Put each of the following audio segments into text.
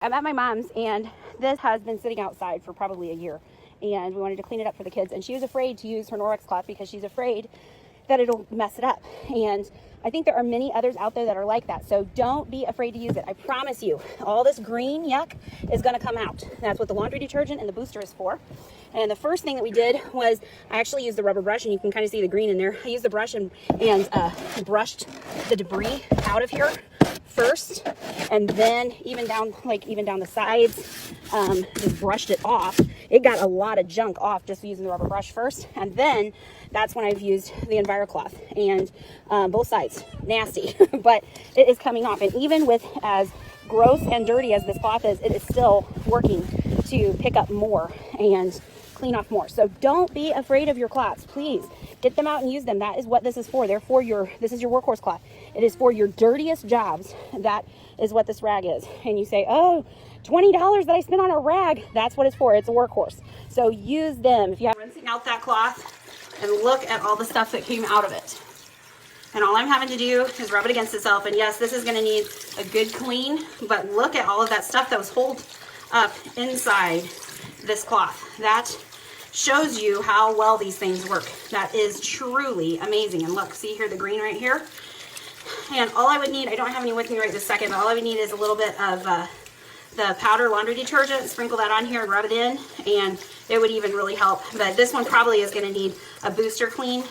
I'm at my mom's, and this has been sitting outside for probably a year, and we wanted to clean it up for the kids, and she was afraid to use her Norwex cloth because she's afraid that it'll mess it up. And I think there are many others out there that are like that. So don't be afraid to use it. I promise you, all this green yuck is gonna come out. That's what the laundry detergent and the booster is for. And the first thing that we did was I actually used the rubber brush, and you can kind of see the green in there. I used the brush and brushed the debris out of here first, and then even down the sides, just brushed it off. It got a lot of junk off just using the rubber brush first, and then that's when I've used the Enviro Cloth, and both sides, nasty, but it is coming off. And even with as gross and dirty as this cloth is, it is still working to pick up more and clean off more. So don't be afraid of your cloths. Please get them out and use them. That is what this is for. This is your workhorse cloth. It is for your dirtiest jobs. That is what this rag is. And you say, oh, $20 that I spent on a rag. That's what it's for. It's a workhorse. So use them. If you have rinsing out that cloth, and look at all the stuff that came out of it. And all I'm having to do is rub it against itself. And yes, this is going to need a good clean, but look at all of that stuff that was holed up inside this cloth. That shows you how well these things work. That is truly amazing. And look, see here, the green right here. And all I would need, I don't have any with me right this second, but all I would need is a little bit of the powder laundry detergent. Sprinkle that on here and rub it in, and it would even really help. But this one probably is going to need a booster clean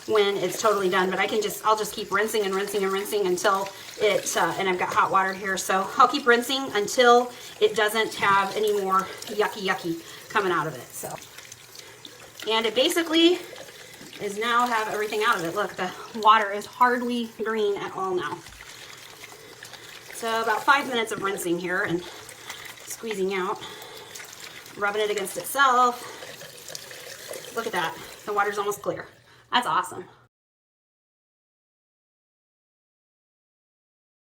when it's totally done. But I'll just keep rinsing and rinsing and rinsing until it, and I've got hot water here, so I'll keep rinsing until it doesn't have any more yucky coming out of it. So, and it basically is now have everything out of it. Look, the water is hardly green at all now. So about 5 minutes of rinsing here and squeezing out, rubbing it against itself. Look at that, the water's almost clear. That's awesome.